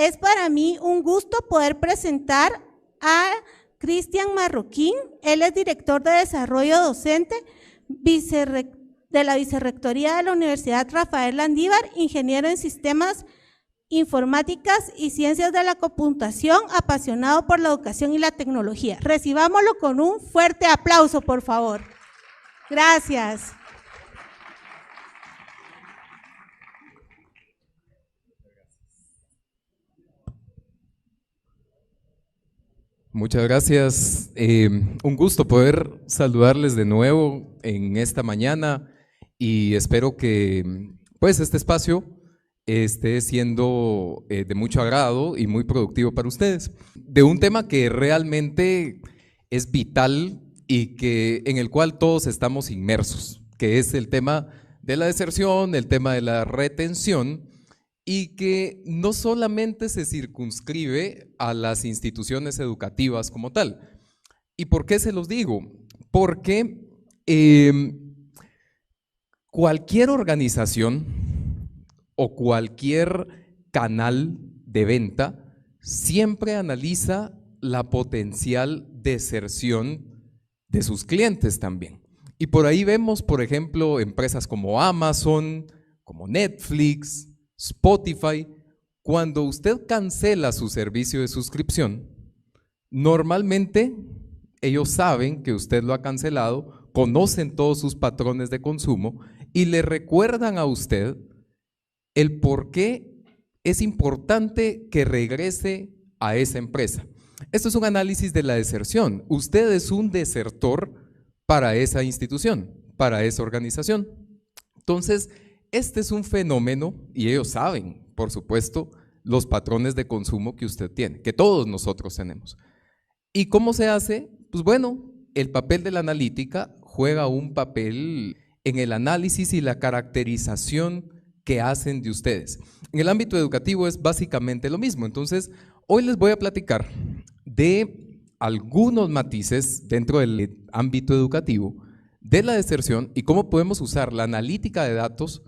Es para mí un gusto poder presentar a Cristian Marroquín. Él es director de Desarrollo Docente de la Vicerrectoría de la Universidad Rafael Landívar, ingeniero en Sistemas Informáticas y Ciencias de la Computación, apasionado por la educación y la tecnología. Recibámoslo con un fuerte aplauso, por favor. Gracias. Muchas gracias. Un gusto poder saludarles de nuevo en esta mañana y espero que pues este espacio esté siendo de mucho agrado y muy productivo para ustedes. De un tema que realmente es vital y en el cual todos estamos inmersos, que es el tema de la deserción, el tema de la retención, y que no solamente se circunscribe a las instituciones educativas como tal. ¿Y por qué se los digo? Porque cualquier organización o cualquier canal de venta siempre analiza la potencial deserción de sus clientes también. Y por ahí vemos, por ejemplo, empresas como Amazon, como Netflix, Spotify. Cuando usted cancela su servicio de suscripción, normalmente ellos saben que usted lo ha cancelado, conocen todos sus patrones de consumo y le recuerdan a usted el por qué es importante que regrese a esa empresa. Esto es un análisis de la deserción. Usted es un desertor para esa institución, para esa organización. Entonces, este es un fenómeno y ellos saben, por supuesto, los patrones de consumo que usted tiene, que todos nosotros tenemos. ¿Y cómo se hace? Pues bueno, el papel de la analítica juega un papel en el análisis y la caracterización que hacen de ustedes. En el ámbito educativo es básicamente lo mismo. Entonces, hoy les voy a platicar de algunos matices dentro del ámbito educativo de la deserción y cómo podemos usar la analítica de datos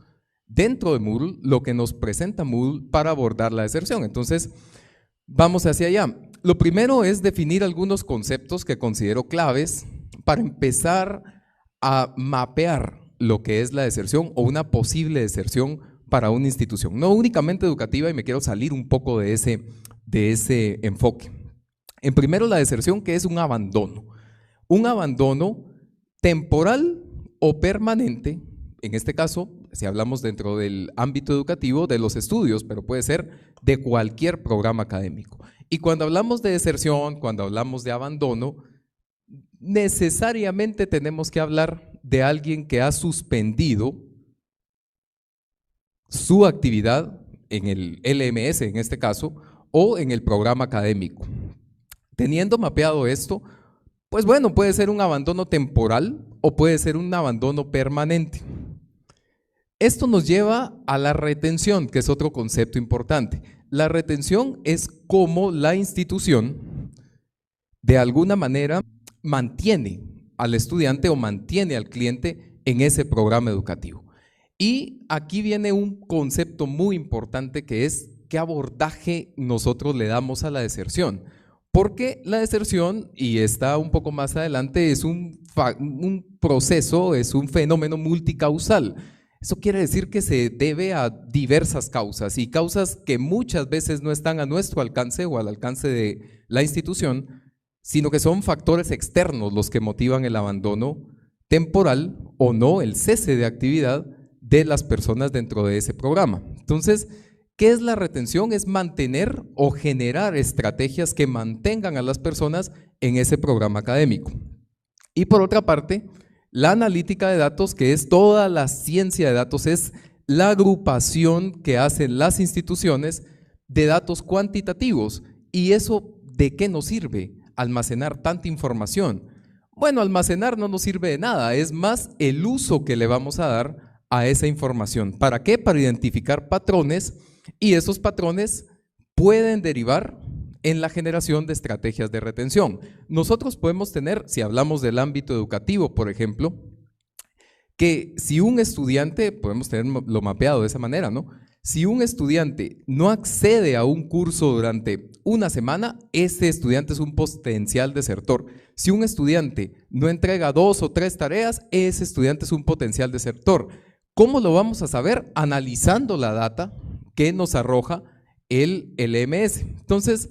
dentro de Moodle, lo que nos presenta Moodle para abordar la deserción. Entonces, vamos hacia allá. Lo primero es definir algunos conceptos que considero claves para empezar a mapear lo que es la deserción o una posible deserción para una institución, no únicamente educativa, y me quiero salir un poco de ese enfoque. En primero, la deserción, que es un abandono temporal o permanente, en este caso, si hablamos dentro del ámbito educativo, de los estudios, pero puede ser de cualquier programa académico. Y cuando hablamos de deserción, cuando hablamos de abandono, necesariamente tenemos que hablar de alguien que ha suspendido su actividad en el LMS, en este caso, o en el programa académico. Teniendo mapeado esto, pues bueno, puede ser un abandono temporal o puede ser un abandono permanente. Esto nos lleva a la retención, que es otro concepto importante. La retención es cómo la institución, de alguna manera, mantiene al estudiante o mantiene al cliente en ese programa educativo. Y aquí viene un concepto muy importante, que es qué abordaje nosotros le damos a la deserción. Porque la deserción, y está un poco más adelante, es un proceso, es un fenómeno multicausal. Eso quiere decir que se debe a diversas causas, y causas que muchas veces no están a nuestro alcance o al alcance de la institución, sino que son factores externos los que motivan el abandono temporal o no, el cese de actividad de las personas dentro de ese programa. Entonces, ¿qué es la retención? Es mantener o generar estrategias que mantengan a las personas en ese programa académico. Y por otra parte, la analítica de datos, que es toda la ciencia de datos, es la agrupación que hacen las instituciones de datos cuantitativos. ¿Y eso de qué nos sirve? Almacenar tanta información. Bueno, almacenar no nos sirve de nada, es más el uso que le vamos a dar a esa información. ¿Para qué? Para identificar patrones, y esos patrones pueden derivar en la generación de estrategias de retención. Nosotros podemos tener, si hablamos del ámbito educativo, por ejemplo, que si un estudiante, podemos tenerlo mapeado de esa manera, ¿no? Si un estudiante no accede a un curso durante una semana, ese estudiante es un potencial desertor. Si un estudiante no entrega 2 o 3 tareas, ese estudiante es un potencial desertor. ¿Cómo lo vamos a saber? Analizando la data que nos arroja el LMS. Entonces,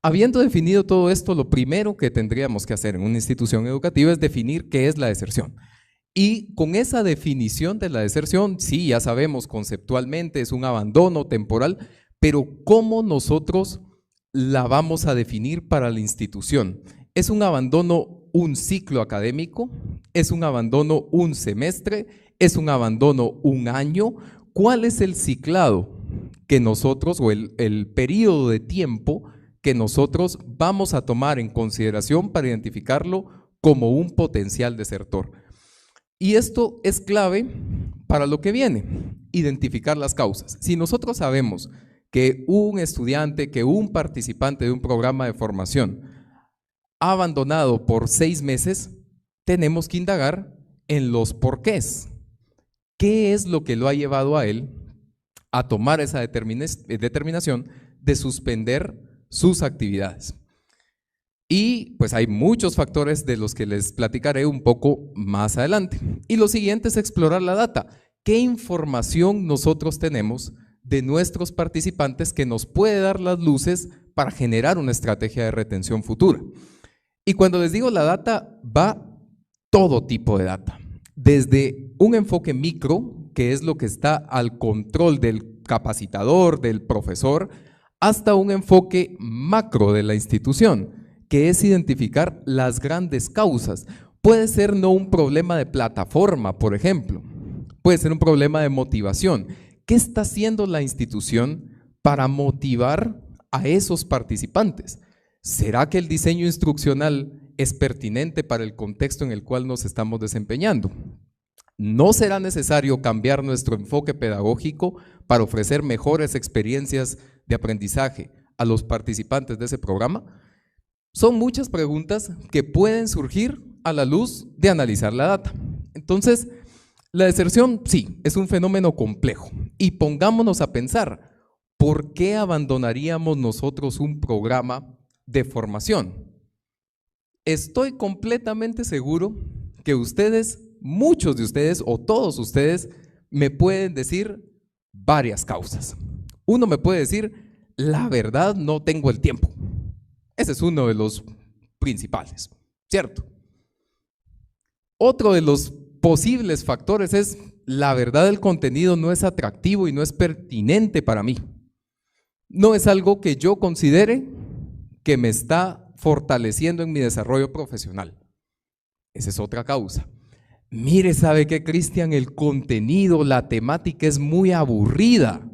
habiendo definido todo esto, lo primero que tendríamos que hacer en una institución educativa es definir qué es la deserción. Y con esa definición de la deserción, sí, ya sabemos conceptualmente, es un abandono temporal, pero ¿cómo nosotros la vamos a definir para la institución? ¿Es un abandono un ciclo académico? ¿Es un abandono un semestre? ¿Es un abandono un año? ¿Cuál es el ciclado que nosotros, o el periodo de tiempo que nosotros vamos a tomar en consideración para identificarlo como un potencial desertor? Y esto es clave para lo que viene, identificar las causas. Si nosotros sabemos que un estudiante, que un participante de un programa de formación ha abandonado por 6 meses, tenemos que indagar en los porqués. ¿Qué es lo que lo ha llevado a él a tomar esa determinación de suspender sus actividades? Y pues hay muchos factores de los que les platicaré un poco más adelante. Y lo siguiente es explorar la data. ¿Qué información nosotros tenemos de nuestros participantes que nos puede dar las luces para generar una estrategia de retención futura? Y cuando les digo la data, va todo tipo de data. Desde un enfoque micro, que es lo que está al control del capacitador, del profesor, hasta un enfoque macro de la institución, que es identificar las grandes causas. Puede ser no un problema de plataforma, por ejemplo, puede ser un problema de motivación. ¿Qué está haciendo la institución para motivar a esos participantes? ¿Será que el diseño instruccional es pertinente para el contexto en el cual nos estamos desempeñando? ¿No será necesario cambiar nuestro enfoque pedagógico para ofrecer mejores experiencias de aprendizaje a los participantes de ese programa? Son muchas preguntas que pueden surgir a la luz de analizar la data. Entonces, la deserción sí, es un fenómeno complejo. Y pongámonos a pensar, ¿por qué abandonaríamos nosotros un programa de formación? Estoy completamente seguro que ustedes, muchos de ustedes o todos ustedes, me pueden decir varias causas. Uno me puede decir, la verdad no tengo el tiempo. Ese es uno de los principales, ¿cierto? Otro de los posibles factores es, la verdad el contenido no es atractivo y no es pertinente para mí. No es algo que yo considere que me está fortaleciendo en mi desarrollo profesional. Esa es otra causa. Mire, ¿sabe qué, Cristian? El contenido, la temática es muy aburrida.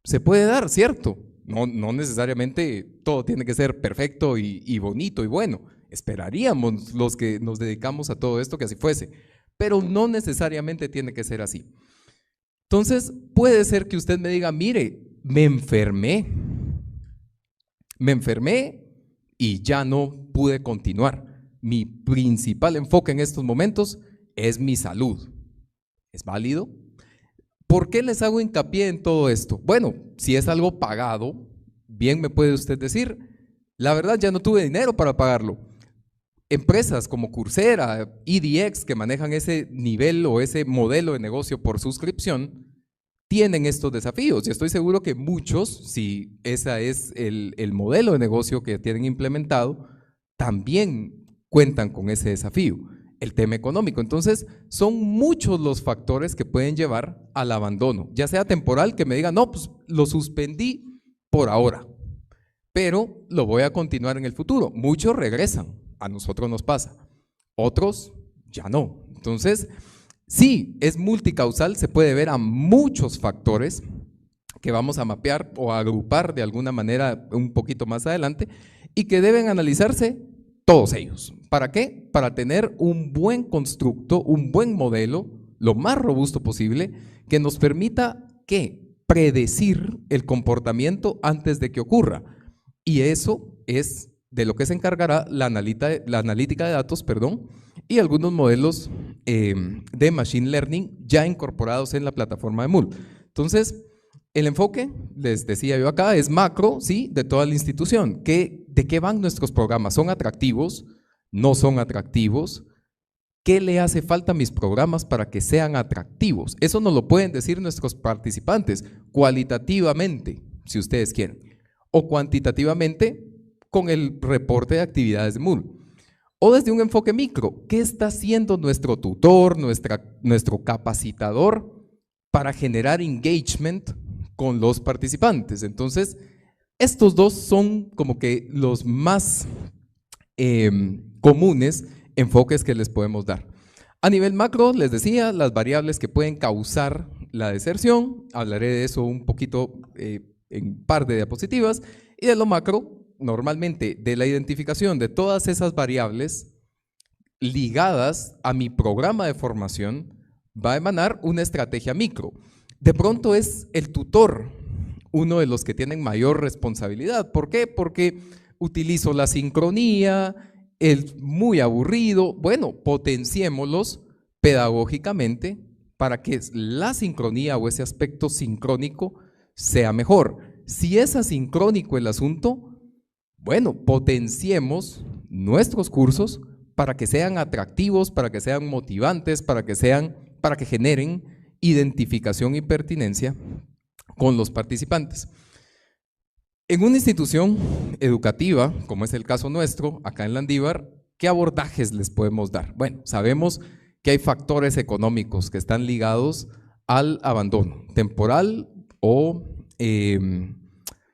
Se puede dar, ¿cierto? No necesariamente todo tiene que ser perfecto y bonito y bueno. Esperaríamos los que nos dedicamos a todo esto que así fuese, pero no necesariamente tiene que ser así. Entonces, puede ser que usted me diga, mire, me enfermé y ya no pude continuar. Mi principal enfoque en estos momentos es mi salud. ¿Es válido? ¿Por qué les hago hincapié en todo esto? Bueno, si es algo pagado, bien me puede usted decir, la verdad ya no tuve dinero para pagarlo. Empresas como Coursera, EDX, que manejan ese nivel o ese modelo de negocio por suscripción, tienen estos desafíos y estoy seguro que muchos, si ese es el modelo de negocio que tienen implementado, también cuentan con ese desafío, el tema económico. Entonces, son muchos los factores que pueden llevar al abandono, ya sea temporal, que me digan, no, pues lo suspendí por ahora, pero lo voy a continuar en el futuro. Muchos regresan, a nosotros nos pasa, otros ya no. Entonces, sí, es multicausal, se puede ver a muchos factores que vamos a mapear o a agrupar de alguna manera un poquito más adelante y que deben analizarse todos ellos. ¿Para qué? Para tener un buen constructo, un buen modelo, lo más robusto posible, que nos permita ¿qué? Predecir el comportamiento antes de que ocurra. Y eso es de lo que se encargará la analítica de datos, y algunos modelos de Machine Learning ya incorporados en la plataforma de Moodle. Entonces, el enfoque, les decía yo acá, es macro, ¿sí?, de toda la institución. ¿De qué van nuestros programas? ¿Son atractivos? ¿No son atractivos? ¿Qué le hace falta a mis programas para que sean atractivos? Eso nos lo pueden decir nuestros participantes, cualitativamente, si ustedes quieren, o cuantitativamente con el reporte de actividades de Moodle. O desde un enfoque micro, ¿qué está haciendo nuestro tutor, nuestro capacitador para generar engagement con los participantes? Entonces, estos dos son como que los más comunes enfoques que les podemos dar. A nivel macro, les decía, las variables que pueden causar la deserción, hablaré de eso un poquito en un par de diapositivas, y de lo macro, normalmente de la identificación de todas esas variables ligadas a mi programa de formación, va a emanar una estrategia micro. De pronto es el tutor uno de los que tienen mayor responsabilidad. ¿Por qué? Porque utilizo la sincronía, el muy aburrido. Bueno, potenciémoslos pedagógicamente para que la sincronía o ese aspecto sincrónico sea mejor. Si es asincrónico el asunto, bueno, potenciemos nuestros cursos para que sean atractivos, para que sean motivantes, para que generen identificación y pertinencia con los participantes. En una institución educativa, como es el caso nuestro, acá en Landívar, ¿qué abordajes les podemos dar? Bueno, sabemos que hay factores económicos que están ligados al abandono temporal o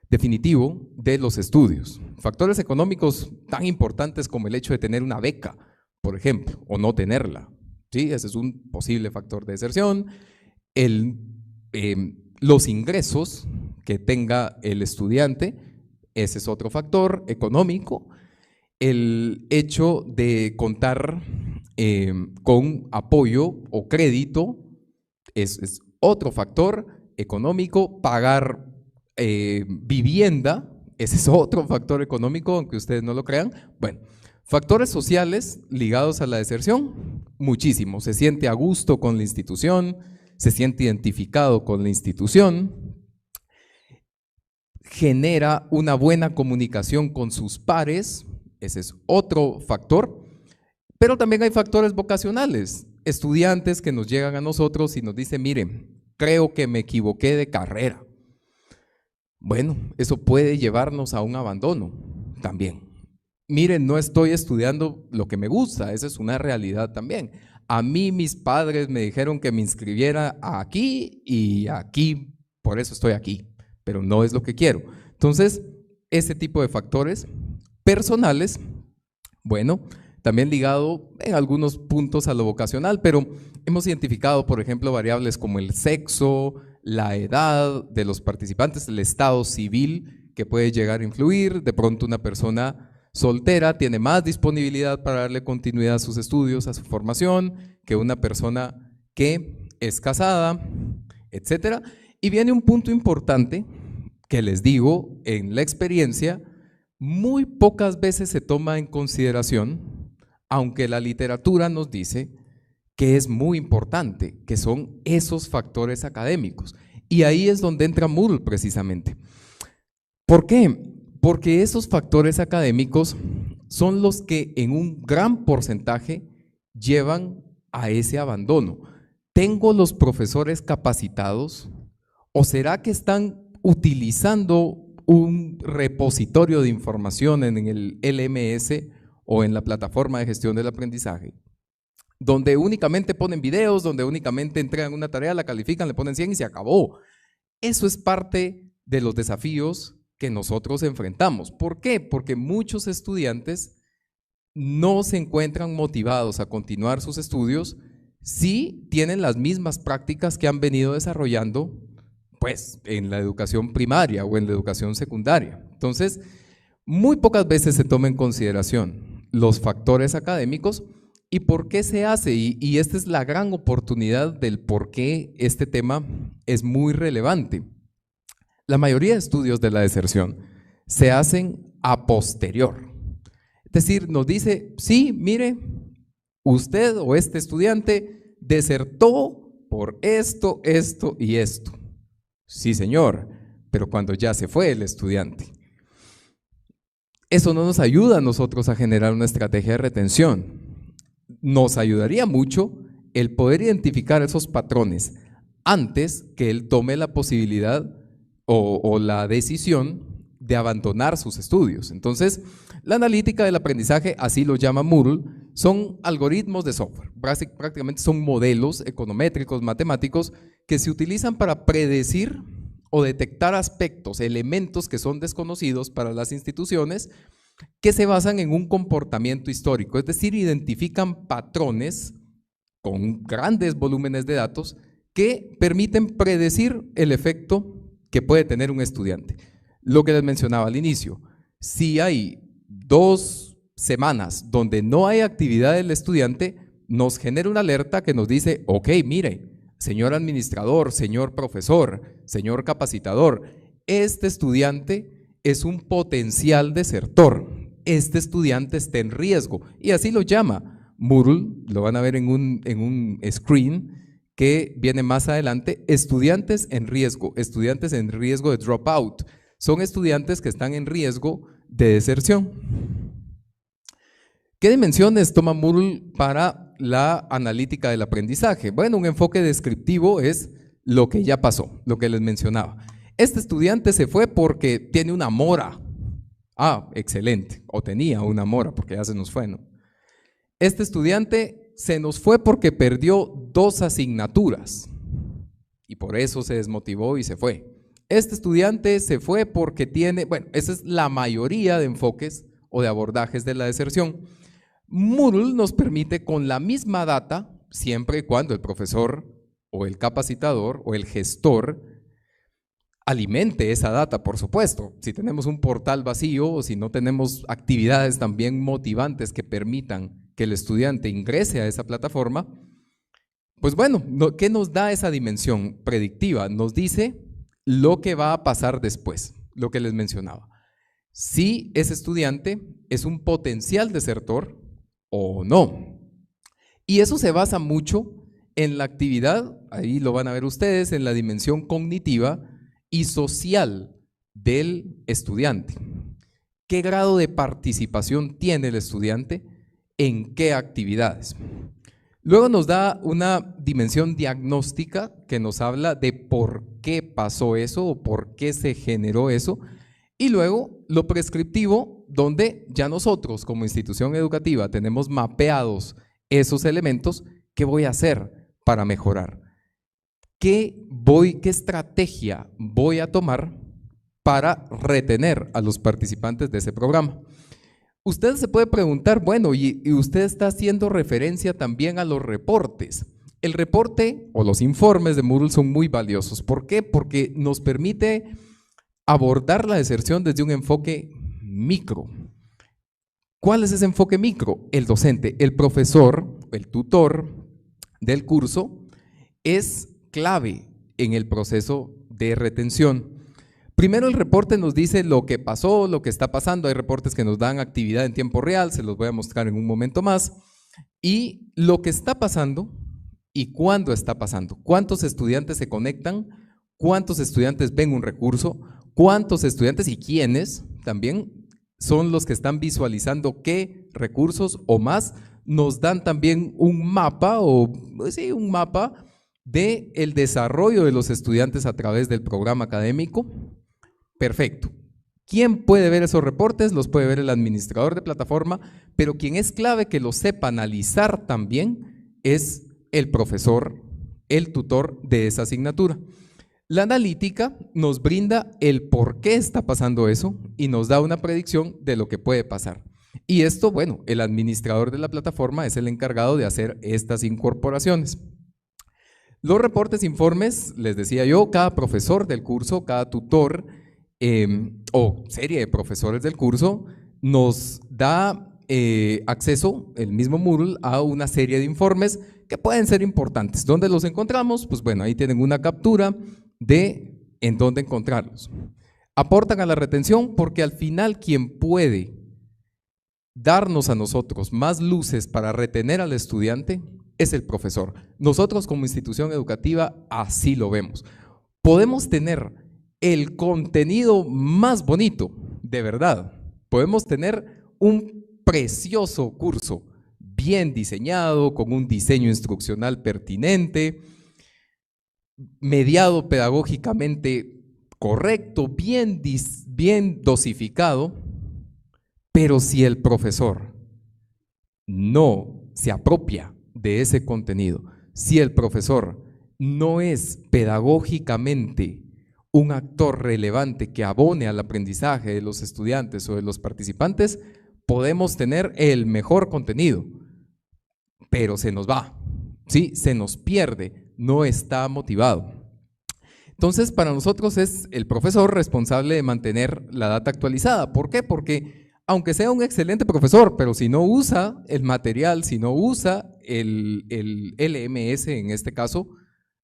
definitivo de los estudios. Factores económicos tan importantes como el hecho de tener una beca, por ejemplo, o no tenerla. ¿Sí? Ese es un posible factor de deserción. Los ingresos que tenga el estudiante, ese es otro factor económico. El hecho de contar con apoyo o crédito es otro factor económico. Pagar vivienda, ese es otro factor económico, aunque ustedes no lo crean. Bueno, factores sociales ligados a la deserción, muchísimo. Se siente a gusto con la institución, se siente identificado con la institución, genera una buena comunicación con sus pares, ese es otro factor. Pero también hay factores vocacionales, estudiantes que nos llegan a nosotros y nos dicen, miren, creo que me equivoqué de carrera. Bueno, eso puede llevarnos a un abandono también. Miren, no estoy estudiando lo que me gusta, esa es una realidad también. A mí mis padres me dijeron que me inscribiera aquí y aquí, por eso estoy aquí, pero no es lo que quiero. Entonces, ese tipo de factores personales, bueno, también ligado en algunos puntos a lo vocacional, pero hemos identificado, por ejemplo, variables como el sexo, la edad de los participantes, el estado civil que puede llegar a influir. De pronto una persona soltera tiene más disponibilidad para darle continuidad a sus estudios, a su formación, que una persona que es casada, etcétera. Y viene un punto importante que les digo, en la experiencia, muy pocas veces se toma en consideración, aunque la literatura nos dice que es muy importante, que son esos factores académicos. Y ahí es donde entra Moodle precisamente. ¿Por qué? Porque esos factores académicos son los que en un gran porcentaje llevan a ese abandono. ¿Tengo los profesores capacitados? ¿O será que están utilizando un repositorio de información en el LMS o en la plataforma de gestión del aprendizaje, donde únicamente ponen videos, donde únicamente entregan una tarea, la califican, le ponen 100 y se acabó? Eso es parte de los desafíos que nosotros enfrentamos. ¿Por qué? Porque muchos estudiantes no se encuentran motivados a continuar sus estudios si tienen las mismas prácticas que han venido desarrollando pues en la educación primaria o en la educación secundaria. Entonces, muy pocas veces se toma en consideración los factores académicos. ¿Y por qué se hace? Y esta es la gran oportunidad del por qué este tema es muy relevante. La mayoría de estudios de la deserción se hacen a posterior. Es decir, nos dice, sí, mire, usted o este estudiante desertó por esto, esto y esto. Sí, señor, pero cuando ya se fue el estudiante. Eso no nos ayuda a nosotros a generar una estrategia de retención. Nos ayudaría mucho el poder identificar esos patrones antes que él tome la posibilidad o la decisión de abandonar sus estudios. Entonces, la analítica del aprendizaje, así lo llama Moodle, son algoritmos de software, prácticamente son modelos econométricos, matemáticos, que se utilizan para predecir o detectar aspectos, elementos que son desconocidos para las instituciones, que se basan en un comportamiento histórico, es decir, identifican patrones con grandes volúmenes de datos que permiten predecir el efecto que puede tener un estudiante. Lo que les mencionaba al inicio, si hay 2 semanas donde no hay actividad del estudiante, nos genera una alerta que nos dice, ok, mire, señor administrador, señor profesor, señor capacitador, este estudiante es un potencial desertor, este estudiante está en riesgo, y así lo llama Moodle, lo van a ver en un screen que viene más adelante, estudiantes en riesgo de dropout, son estudiantes que están en riesgo de deserción. ¿Qué dimensiones toma Moodle para la analítica del aprendizaje? Bueno, un enfoque descriptivo es lo que ya pasó, lo que les mencionaba. Este estudiante se fue porque tiene una mora. Ah, excelente. O tenía una mora porque ya se nos fue, ¿no? Este estudiante se nos fue porque perdió 2 asignaturas y por eso se desmotivó y se fue. Este estudiante se fue porque tiene, bueno, esa es la mayoría de enfoques o de abordajes de la deserción. Moodle nos permite con la misma data, siempre y cuando el profesor o el capacitador o el gestor alimente esa data, por supuesto. Si tenemos un portal vacío o si no tenemos actividades también motivantes que permitan que el estudiante ingrese a esa plataforma, pues bueno, ¿qué nos da esa dimensión predictiva? Nos dice lo que va a pasar después, lo que les mencionaba. Si ese estudiante es un potencial desertor o no. Y eso se basa mucho en la actividad, ahí lo van a ver ustedes, en la dimensión cognitiva y social del estudiante. ¿Qué grado de participación tiene el estudiante? ¿En qué actividades? Luego nos da una dimensión diagnóstica que nos habla de por qué pasó eso o por qué se generó eso. Y luego lo prescriptivo, donde ya nosotros como institución educativa tenemos mapeados esos elementos. ¿Qué voy a hacer para mejorar? ¿Qué estrategia voy a tomar para retener a los participantes de ese programa? Usted se puede preguntar, bueno, y usted está haciendo referencia también a los reportes. El reporte o los informes de Moodle son muy valiosos. ¿Por qué? Porque nos permite abordar la deserción desde un enfoque micro. ¿Cuál es ese enfoque micro? El docente, el profesor, el tutor del curso es clave en el proceso de retención. Primero el reporte nos dice lo que pasó, lo que está pasando. Hay reportes que nos dan actividad en tiempo real, se los voy a mostrar en un momento más. Y lo que está pasando y cuándo está pasando. ¿Cuántos estudiantes se conectan? ¿Cuántos estudiantes ven un recurso? ¿Cuántos estudiantes y quiénes también son los que están visualizando qué recursos o más? Nos dan también un mapa un mapa del desarrollo de los estudiantes a través del programa académico. Perfecto. ¿Quién puede ver esos reportes? Los puede ver el administrador de plataforma, pero quien es clave que lo sepa analizar también es el profesor, el tutor de esa asignatura. La analítica nos brinda el por qué está pasando eso y nos da una predicción de lo que puede pasar. Y esto, bueno, el administrador de la plataforma es el encargado de hacer estas incorporaciones. Los reportes, informes, les decía yo, cada profesor del curso, cada tutor o serie de profesores del curso nos da acceso, el mismo Moodle, a una serie de informes que pueden ser importantes. ¿Dónde los encontramos? Pues bueno, ahí tienen una captura de en dónde encontrarlos. Aportan a la retención porque al final quien puede darnos a nosotros más luces para retener al estudiante es el profesor. Nosotros como institución educativa así lo vemos. podemos tener el contenido más bonito, de verdad. Podemos tener un precioso curso, bien diseñado, con un diseño instruccional pertinente, mediado pedagógicamente correcto, bien dosificado, pero si el profesor no se apropia de ese contenido, si el profesor no es pedagógicamente un actor relevante que abone al aprendizaje de los estudiantes o de los participantes, podemos tener el mejor contenido, pero se nos va, ¿sí? Se nos pierde, no está motivado. Entonces, para nosotros es el profesor responsable de mantener la data actualizada. ¿Por qué? Porque aunque sea un excelente profesor, pero si no usa el material, si no usa el LMS en este caso,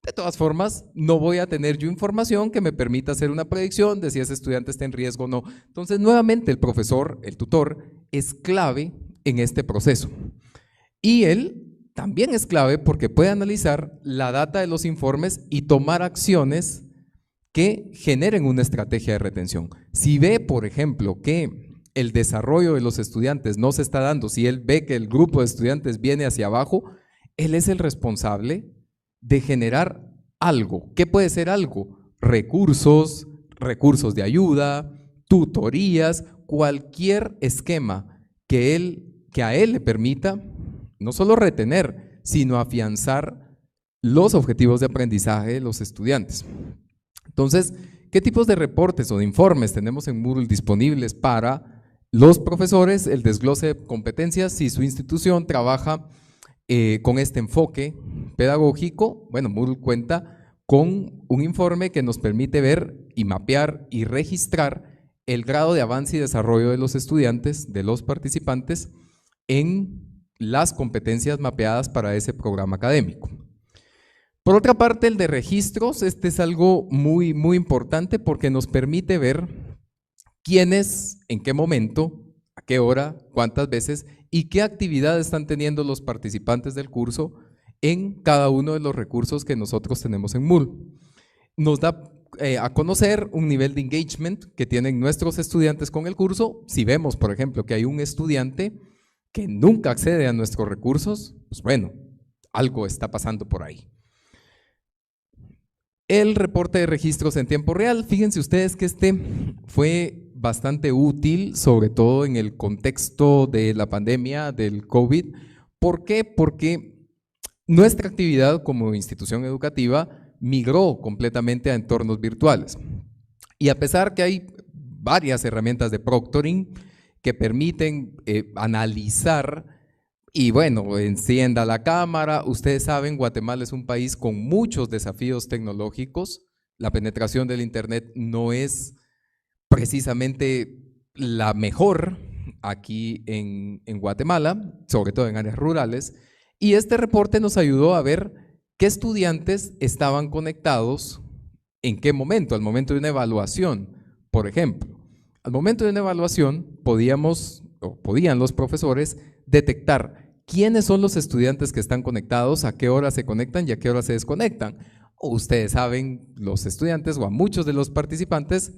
de todas formas, no voy a tener yo información que me permita hacer una predicción de si ese estudiante está en riesgo o no. Entonces, nuevamente, el profesor, el tutor, es clave en este proceso. Y él también es clave porque puede analizar la data de los informes y tomar acciones que generen una estrategia de retención. Si ve, por ejemplo, que el desarrollo de los estudiantes no se está dando, si él ve que el grupo de estudiantes viene hacia abajo, él es el responsable de generar algo. ¿Qué puede ser algo? Recursos de ayuda, tutorías, cualquier esquema que a él le permita no solo retener, sino afianzar los objetivos de aprendizaje de los estudiantes. Entonces, ¿qué tipos de reportes o de informes tenemos en Moodle disponibles para los profesores? El desglose de competencias, si su institución trabaja con este enfoque pedagógico, bueno, Moodle cuenta con un informe que nos permite ver y mapear y registrar el grado de avance y desarrollo de los estudiantes, de los participantes, en las competencias mapeadas para ese programa académico. Por otra parte, el de registros, este es algo muy, muy importante porque nos permite ver quiénes, en qué momento, a qué hora, cuántas veces y qué actividad están teniendo los participantes del curso en cada uno de los recursos que nosotros tenemos en Moodle. Nos da a conocer un nivel de engagement que tienen nuestros estudiantes con el curso. Si vemos, por ejemplo, que hay un estudiante que nunca accede a nuestros recursos, pues bueno, algo está pasando por ahí. El reporte de registros en tiempo real, fíjense ustedes que este fue bastante útil, sobre todo en el contexto de la pandemia del COVID. ¿Por qué? Porque nuestra actividad como institución educativa migró completamente a entornos virtuales. Y a pesar que hay varias herramientas de proctoring que permiten analizar, y bueno, encienda la cámara, ustedes saben, Guatemala es un país con muchos desafíos tecnológicos, la penetración del internet no es precisamente la mejor aquí en Guatemala, sobre todo en áreas rurales, y este reporte nos ayudó a ver qué estudiantes estaban conectados, en qué momento, al momento de una evaluación, por ejemplo. Al momento de una evaluación podían los profesores detectar quiénes son los estudiantes que están conectados, a qué hora se conectan y a qué hora se desconectan. Ustedes saben, los estudiantes o a muchos de los participantes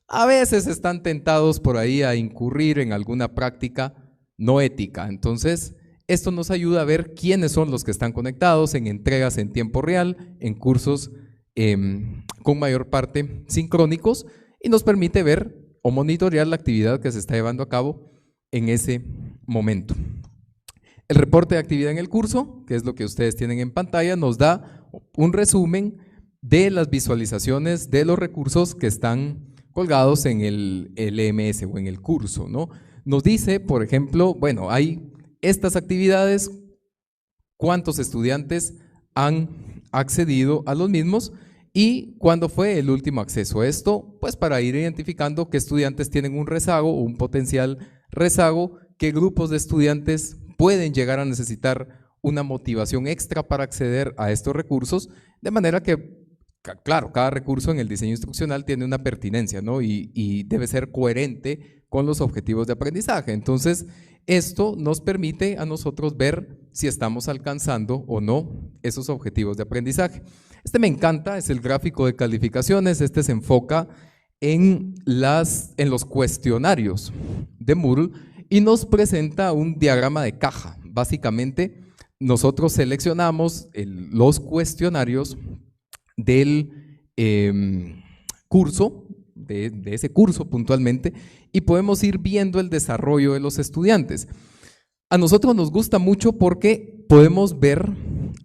a veces están tentados por ahí a incurrir en alguna práctica no ética. Entonces, esto nos ayuda a ver quiénes son los que están conectados en entregas en tiempo real, en cursos con mayor parte sincrónicos, y nos permite ver o monitorear la actividad que se está llevando a cabo en ese momento. El reporte de actividad en el curso, que es lo que ustedes tienen en pantalla, nos da un resumen de las visualizaciones de los recursos que están colgados en el LMS o en el curso, ¿no? Nos dice, por ejemplo, bueno, hay estas actividades, cuántos estudiantes han accedido a los mismos y cuándo fue el último acceso. Esto, pues para ir identificando qué estudiantes tienen un rezago o un potencial rezago, qué grupos de estudiantes pueden llegar a necesitar una motivación extra para acceder a estos recursos, de manera que, claro, cada recurso en el diseño instruccional tiene una pertinencia, ¿no? y debe ser coherente con los objetivos de aprendizaje. Entonces, esto nos permite a nosotros ver si estamos alcanzando o no esos objetivos de aprendizaje. Este me encanta, es el gráfico de calificaciones. Este se enfoca en los cuestionarios de Moodle y nos presenta un diagrama de caja. Básicamente, nosotros seleccionamos los cuestionarios del curso, de ese curso puntualmente, y podemos ir viendo el desarrollo de los estudiantes. A nosotros nos gusta mucho porque podemos ver,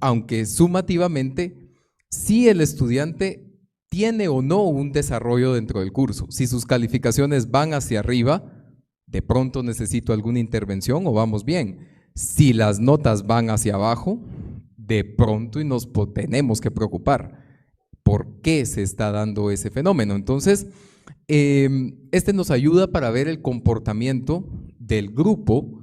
aunque sumativamente, si el estudiante tiene o no un desarrollo dentro del curso. Si sus calificaciones van hacia arriba, de pronto necesito alguna intervención o vamos bien. Si las notas van hacia abajo, de pronto y nos tenemos que preocupar. ¿Por qué se está dando ese fenómeno? Entonces, este nos ayuda para ver el comportamiento del grupo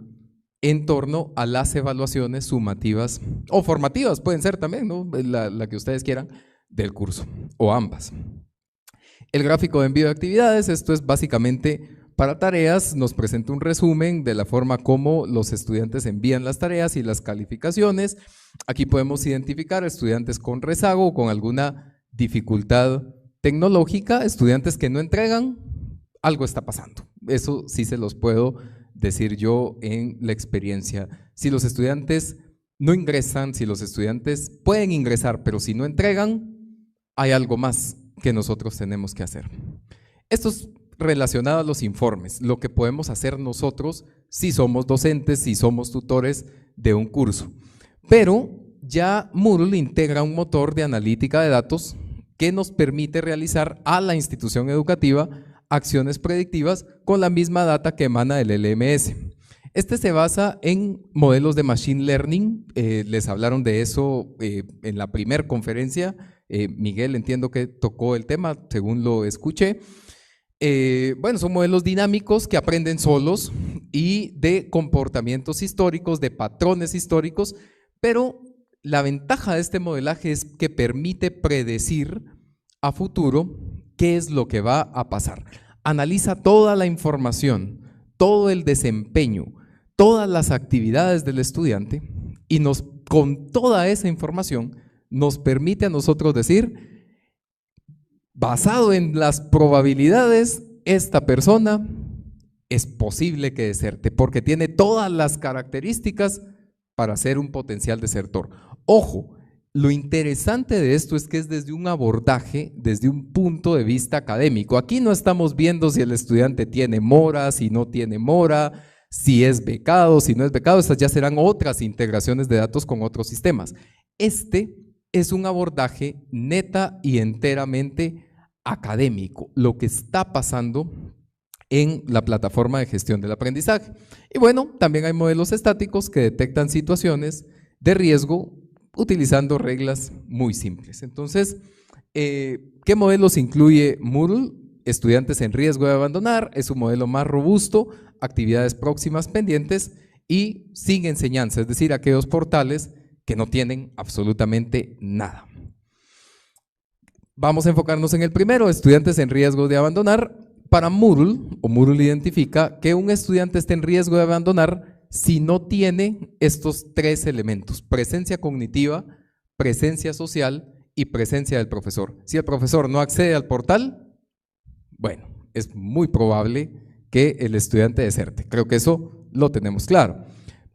en torno a las evaluaciones sumativas o formativas, pueden ser también, ¿no? La que ustedes quieran, del curso, o ambas. El gráfico de envío de actividades, esto es básicamente para tareas, nos presenta un resumen de la forma como los estudiantes envían las tareas y las calificaciones. Aquí podemos identificar estudiantes con rezago o con alguna dificultad tecnológica, estudiantes que no entregan, algo está pasando. Eso sí se los puedo decir yo en la experiencia. Si los estudiantes no ingresan, si los estudiantes pueden ingresar, pero si no entregan, hay algo más que nosotros tenemos que hacer. Esto es relacionado a los informes, lo que podemos hacer nosotros si somos docentes, si somos tutores de un curso. Pero ya Moodle integra un motor de analítica de datos que nos permite realizar a la institución educativa acciones predictivas con la misma data que emana del LMS. Este se basa en modelos de Machine Learning, les hablaron de eso en la primera conferencia, Miguel entiendo que tocó el tema, según lo escuché. Bueno, son modelos dinámicos que aprenden solos y de comportamientos históricos, de patrones históricos, pero la ventaja de este modelaje es que permite predecir a futuro qué es lo que va a pasar. Analiza toda la información, todo el desempeño, todas las actividades del estudiante y con toda esa información nos permite a nosotros decir, basado en las probabilidades, esta persona es posible que deserte porque tiene todas las características para ser un potencial desertor. Ojo, lo interesante de esto es que es desde un abordaje, desde un punto de vista académico. Aquí no estamos viendo si el estudiante tiene mora, si no tiene mora, si es becado, si no es becado. Estas ya serán otras integraciones de datos con otros sistemas. Este es un abordaje neta y enteramente académico, lo que está pasando en la plataforma de gestión del aprendizaje. Y bueno, también hay modelos estáticos que detectan situaciones de riesgo utilizando reglas muy simples. Entonces, ¿qué modelos incluye Moodle? Estudiantes en riesgo de abandonar, es un modelo más robusto, actividades próximas pendientes y sin enseñanza, es decir, aquellos portales que no tienen absolutamente nada. Vamos a enfocarnos en el primero, estudiantes en riesgo de abandonar. Para Moodle, o Moodle identifica que un estudiante está en riesgo de abandonar si no tiene estos tres elementos: presencia cognitiva, presencia social y presencia del profesor. Si el profesor no accede al portal, bueno, es muy probable que el estudiante deserte. Creo que eso lo tenemos claro.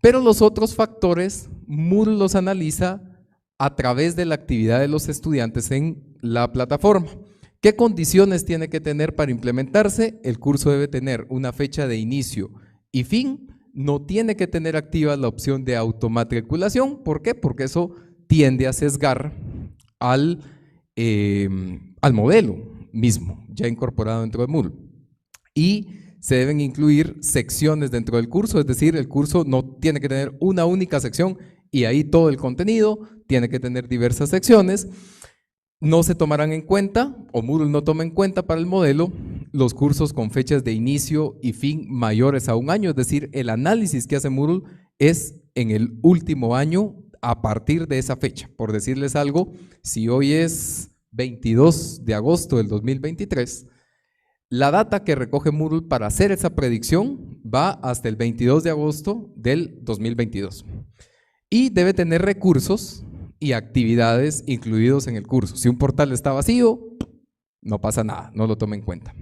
Pero los otros factores, Moodle los analiza a través de la actividad de los estudiantes en la plataforma. ¿Qué condiciones tiene que tener para implementarse? El curso debe tener una fecha de inicio y fin. No tiene que tener activa la opción de automatriculación. ¿Por qué? Porque eso tiende a sesgar al modelo mismo, ya incorporado dentro de Moodle. Y se deben incluir secciones dentro del curso, es decir, el curso no tiene que tener una única sección y ahí todo el contenido, tiene que tener diversas secciones. No se tomarán en cuenta, o Moodle no toma en cuenta para el modelo, los cursos con fechas de inicio y fin mayores a un año, es decir, el análisis que hace Moodle es en el último año a partir de esa fecha. Por decirles algo, si hoy es 22 de agosto del 2023, la data que recoge Moodle para hacer esa predicción va hasta el 22 de agosto del 2022. Y debe tener recursos y actividades incluidos en el curso. Si un portal está vacío, no pasa nada, no lo tome en cuenta.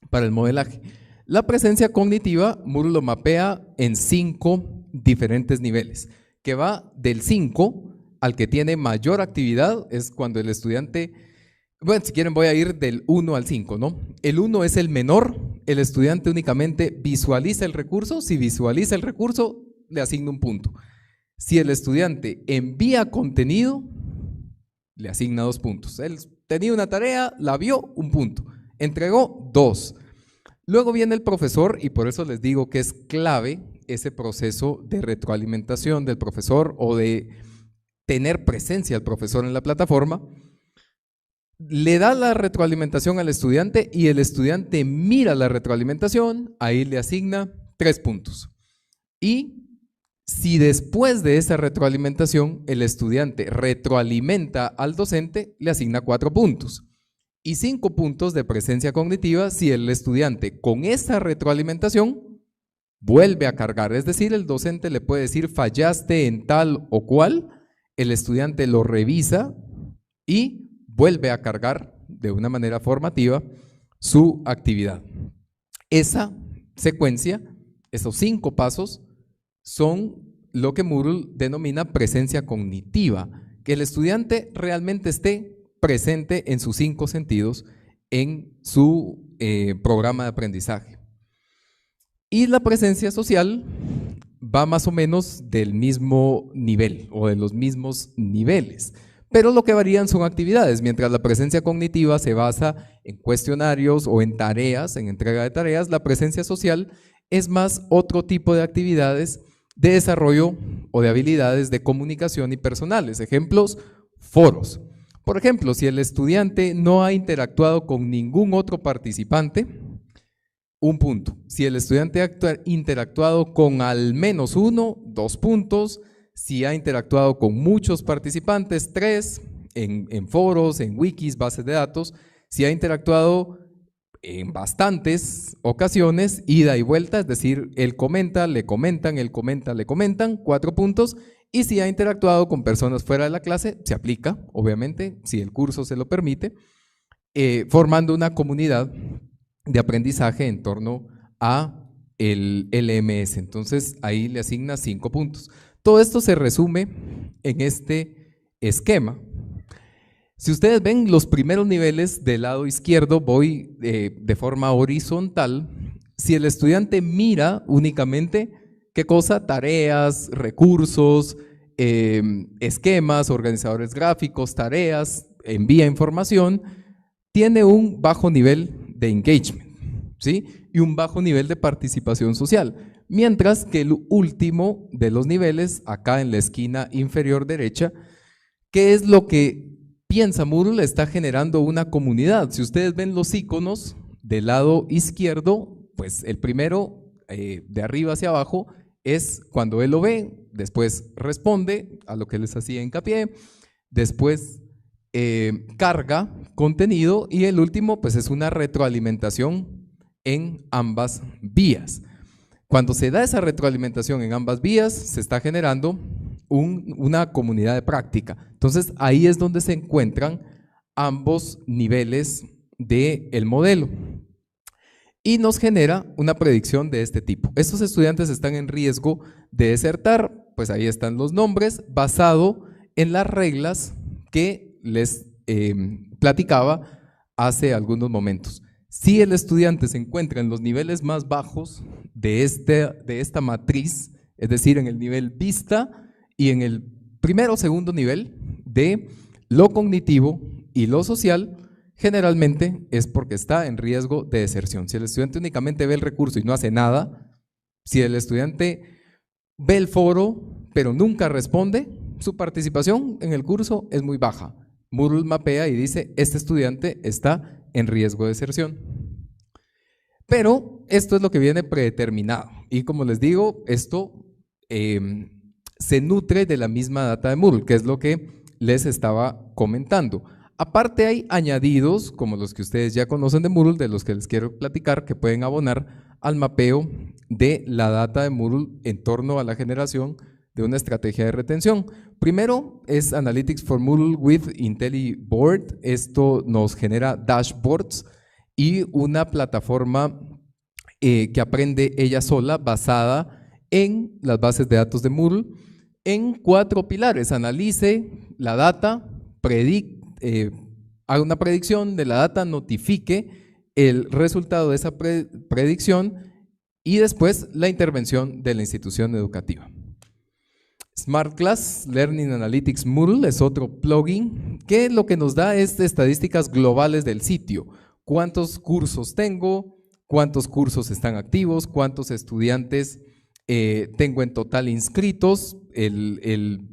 Para el modelaje, la presencia cognitiva, Moodle lo mapea en 5 diferentes niveles, que va del 5 al que tiene mayor actividad, es cuando el estudiante, bueno, si quieren voy a ir del 1 al 5, ¿no? El 1 es el menor, el estudiante únicamente visualiza el recurso, si visualiza el recurso, le asigna un punto. Si el estudiante envía contenido, le asigna 2 puntos. Él tenía una tarea, la vio, 1 punto. Entregó 2. Luego viene el profesor y por eso les digo que es clave ese proceso de retroalimentación del profesor o de tener presencia del profesor en la plataforma. Le da la retroalimentación al estudiante y el estudiante mira la retroalimentación, ahí le asigna 3 puntos. Y si después de esa retroalimentación el estudiante retroalimenta al docente, le asigna 4 puntos. Y 5 puntos de presencia cognitiva si el estudiante con esa retroalimentación vuelve a cargar. Es decir, el docente le puede decir fallaste en tal o cual, el estudiante lo revisa y vuelve a cargar de una manera formativa su actividad. Esa secuencia, esos 5 pasos, son lo que Moodle denomina presencia cognitiva, que el estudiante realmente esté presente en sus 5 sentidos en su programa de aprendizaje. Y la presencia social va más o menos del mismo nivel o de los mismos niveles, pero lo que varían son actividades. Mientras la presencia cognitiva se basa en cuestionarios o en tareas, en entrega de tareas, la presencia social es más otro tipo de actividades de desarrollo o de habilidades de comunicación y personales. Ejemplos, foros. Por ejemplo, si el estudiante no ha interactuado con ningún otro participante, 1 punto. Si el estudiante ha interactuado con al menos 1, 2 puntos. Si ha interactuado con muchos participantes, 3, en foros, en wikis, bases de datos. Si ha interactuado en bastantes ocasiones, ida y vuelta, es decir, él comenta, le comentan, él comenta, le comentan, 4 puntos. Y si ha interactuado con personas fuera de la clase, se aplica, obviamente, si el curso se lo permite, formando una comunidad de aprendizaje en torno a el LMS. Entonces, ahí le asigna 5 puntos. Todo esto se resume en este esquema. Si ustedes ven los primeros niveles del lado izquierdo, voy de forma horizontal. Si el estudiante mira únicamente, ¿qué cosa? Tareas, recursos, esquemas, organizadores gráficos, tareas, envía información, tiene un bajo nivel de engagement, ¿sí? Y un bajo nivel de participación social. Mientras que el último de los niveles, acá en la esquina inferior derecha, ¿qué es lo que piensa Moodle? Está generando una comunidad. Si ustedes ven los iconos del lado izquierdo, pues el primero, de arriba hacia abajo, es cuando él lo ve, después responde a lo que les hacía hincapié, después carga contenido y el último pues es una retroalimentación en ambas vías. Cuando se da esa retroalimentación en ambas vías, se está generando una comunidad de práctica. Entonces ahí es donde se encuentran ambos niveles del modelo. Y nos genera una predicción de este tipo. Estos estudiantes están en riesgo de desertar, pues ahí están los nombres, basado en las reglas que les platicaba hace algunos momentos. Si el estudiante se encuentra en los niveles más bajos de esta matriz, es decir, en el nivel vista y en el primero o segundo nivel de lo cognitivo y lo social, generalmente es porque está en riesgo de deserción. Si el estudiante únicamente ve el recurso y no hace nada, si el estudiante ve el foro pero nunca responde, su participación en el curso es muy baja. Moodle mapea y dice, este estudiante está en riesgo de deserción. Pero esto es lo que viene predeterminado y como les digo, esto se nutre de la misma data de Moodle, que es lo que les estaba comentando. Aparte hay añadidos, como los que ustedes ya conocen de Moodle, de los que les quiero platicar, que pueden abonar al mapeo de la data de Moodle en torno a la generación de una estrategia de retención. Primero es Analytics for Moodle with IntelliBoard. Esto nos genera dashboards y una plataforma que aprende ella sola basada en las bases de datos de Moodle en 4 pilares. Analice la data, haga una predicción de la data, notifique el resultado de esa predicción y después la intervención de la institución educativa. Smart Class Learning Analytics Moodle es otro plugin que lo que nos da es estadísticas globales del sitio. ¿Cuántos cursos tengo? ¿Cuántos cursos están activos? ¿Cuántos estudiantes tengo en total inscritos? El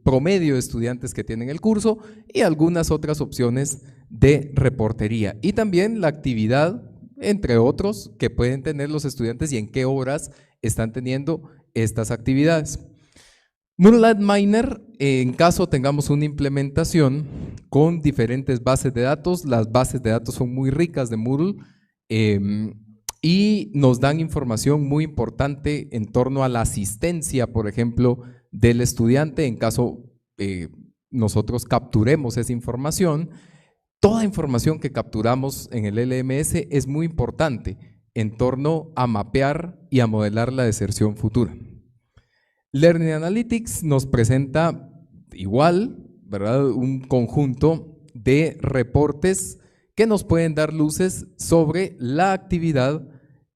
promedio de estudiantes que tienen el curso y algunas otras opciones de reportería. Y también la actividad, entre otros, que pueden tener los estudiantes y en qué horas están teniendo estas actividades. Moodle Miner, en caso tengamos una implementación con diferentes bases de datos, las bases de datos son muy ricas de Moodle y nos dan información muy importante en torno a la asistencia, por ejemplo, del estudiante, en caso nosotros capturemos esa información. Toda información que capturamos en el LMS es muy importante en torno a mapear y a modelar la deserción futura. Learning Analytics nos presenta igual, ¿verdad?, un conjunto de reportes que nos pueden dar luces sobre la actividad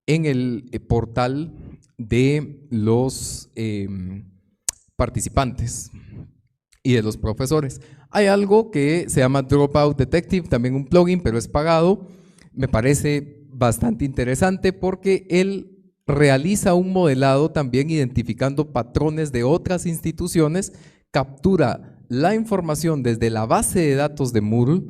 en el portal de los participantes y de los profesores. Hay algo que se llama Dropout Detective, también un plugin, pero es pagado. Me parece bastante interesante porque él realiza un modelado también identificando patrones de otras instituciones, captura la información desde la base de datos de Moodle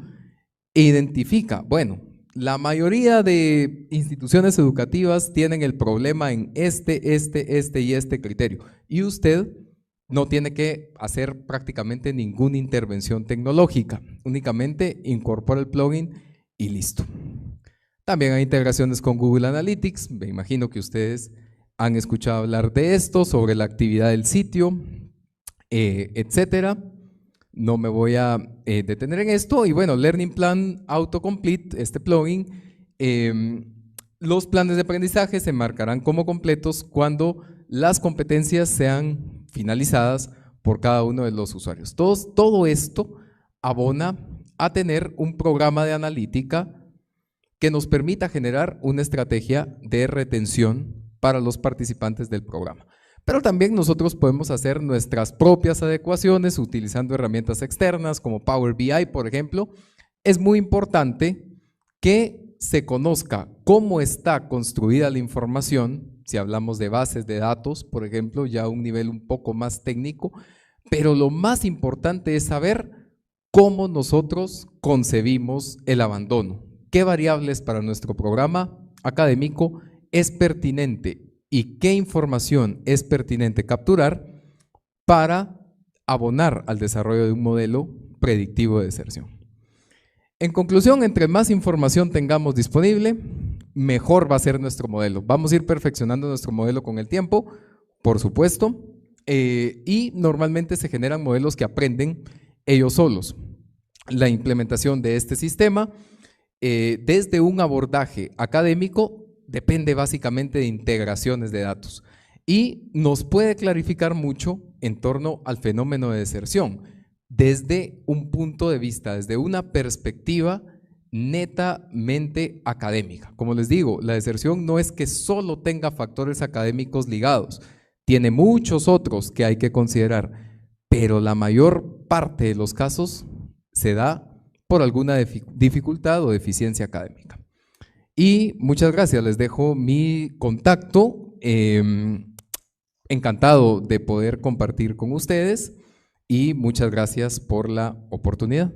e identifica, bueno, la mayoría de instituciones educativas tienen el problema en este y este criterio y usted no tiene que hacer prácticamente ninguna intervención tecnológica, únicamente incorpora el plugin y listo. También hay integraciones con Google Analytics, me imagino que ustedes han escuchado hablar de esto, sobre la actividad del sitio, etcétera. No me voy a detener en esto. Y bueno, Learning Plan Autocomplete, este plugin, los planes de aprendizaje se marcarán como completos cuando las competencias sean finalizadas por cada uno de los usuarios. Todo esto abona a tener un programa de analítica que nos permita generar una estrategia de retención para los participantes del programa. Pero también nosotros podemos hacer nuestras propias adecuaciones utilizando herramientas externas como Power BI, por ejemplo. Es muy importante que se conozca cómo está construida la información, si hablamos de bases de datos, por ejemplo, ya a un nivel un poco más técnico, pero lo más importante es saber cómo nosotros concebimos el abandono. ¿Qué variables para nuestro programa académico es pertinente y qué información es pertinente capturar para abonar al desarrollo de un modelo predictivo de deserción? En conclusión, entre más información tengamos disponible, mejor va a ser nuestro modelo. Vamos a ir perfeccionando nuestro modelo con el tiempo, por supuesto, y normalmente se generan modelos que aprenden ellos solos. La implementación de este sistema desde un abordaje académico depende básicamente de integraciones de datos y nos puede clarificar mucho en torno al fenómeno de deserción desde un punto de vista, desde una perspectiva netamente académica. Como les digo, la deserción no es que solo tenga factores académicos ligados, tiene muchos otros que hay que considerar, pero la mayor parte de los casos se da por alguna dificultad o deficiencia académica. Y muchas gracias, les dejo mi contacto, encantado de poder compartir con ustedes y muchas gracias por la oportunidad.